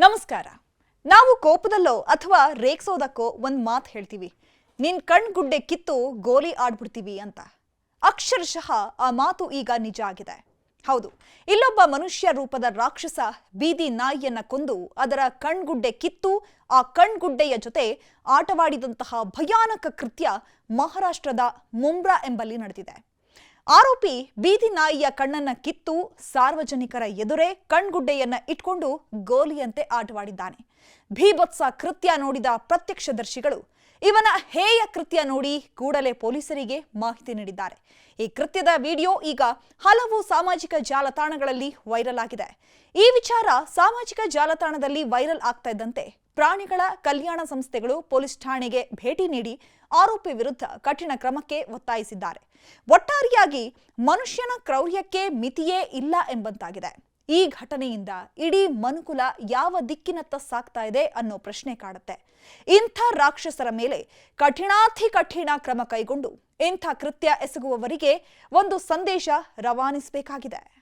ನಮಸ್ಕಾರ. ನಾವು ಕೋಪದಲ್ಲೋ ಅಥವಾ ರೇಕ್ಸೋದಕ್ಕೋ ಒಂದು ಮಾತು ಹೇಳ್ತೀವಿ. ನಿನ್ ಕಣ್ಗುಡ್ಡೆ ಕಿತ್ತು ಗೋಲಿ ಆಡ್ಬಿಡ್ತೀವಿ ಅಂತ. ಅಕ್ಷರಶಃ ಆ ಮಾತು ಈಗ ನಿಜ ಆಗಿದೆ. ಹೌದು, ಇಲ್ಲೊಬ್ಬ ಮನುಷ್ಯ ರೂಪದ ರಾಕ್ಷಸ ಬೀದಿ ನಾಯಿಯನ್ನ ಕೊಂದು ಅದರ ಕಣ್ಗುಡ್ಡೆ ಕಿತ್ತು ಆ ಕಣ್ಗುಡ್ಡೆಯ ಜೊತೆ ಆಟವಾಡಿದಂತಹ ಭಯಾನಕ ಕೃತ್ಯ ಮಹಾರಾಷ್ಟ್ರದ ಮುಂಬ್ರಾ ಎಂಬಲ್ಲಿ ನಡೆದಿದೆ. ಆರೋಪಿ ಬೀದಿ ನಾಯಿಯ ಕಣ್ಣನ್ನ ಕಿತ್ತು ಸಾರ್ವಜನಿಕರ ಎದುರೇ ಕಣ್ಗುಡ್ಡೆಯನ್ನ ಇಟ್ಕೊಂಡು ಗೋಲಿಯಂತೆ ಆಟವಾಡಿದ್ದಾನೆ. ಭೀಭತ್ಸ ಕೃತ್ಯ ನೋಡಿದ ಪ್ರತ್ಯಕ್ಷದರ್ಶಿಗಳು ಇವನ ಹೇಯ ಕೃತ್ಯ ನೋಡಿ ಕೂಡಲೇ ಪೊಲೀಸರಿಗೆ ಮಾಹಿತಿ ನೀಡಿದ್ದಾರೆ. ಈ ಕೃತ್ಯದ ವಿಡಿಯೋ ಈಗ ಹಲವು ಸಾಮಾಜಿಕ ಜಾಲತಾಣಗಳಲ್ಲಿ ವೈರಲ್ ಆಗಿದೆ. ಈ ವಿಚಾರ ಸಾಮಾಜಿಕ ಜಾಲತಾಣದಲ್ಲಿ ವೈರಲ್ ಆಗ್ತಾ ಇದ್ದಂತೆ ಪ್ರಾಣಿಗಳ ಕಲ್ಯಾಣ ಸಂಸ್ಥೆಗಳು ಪೊಲೀಸ್ ಠಾಣೆಗೆ ಭೇಟಿ ನೀಡಿ ಆರೋಪಿ ವಿರುದ್ಧ ಕಠಿಣ ಕ್ರಮಕ್ಕೆ ಒತ್ತಾಯಿಸಿದ್ದಾರೆ. ಒಟ್ಟಾರೆಯಾಗಿ ಮನುಷ್ಯನ ಕ್ರೌರ್ಯಕ್ಕೆ ಮಿತಿಯೇ ಇಲ್ಲ ಎಂಬಂತಾಗಿದೆ. ಈ ಘಟನೆಯಿಂದ ಇಡೀ ಮನುಕುಲ ಯಾವ ದಿಕ್ಕಿನತ್ತ ಸಾಗ್ತಾ ಇದೆ ಅನ್ನೋ ಪ್ರಶ್ನೆ ಕಾಡುತ್ತೆ. ಇಂಥ ರಾಕ್ಷಸರ ಮೇಲೆ ಕಠಿಣಾತಿ ಕಠಿಣ ಕ್ರಮ ಕೈಗೊಂಡು ಇಂಥ ಕೃತ್ಯ ಎಸಗುವವರಿಗೆ ಒಂದು ಸಂದೇಶ ರವಾನಿಸಬೇಕಾಗಿದೆ.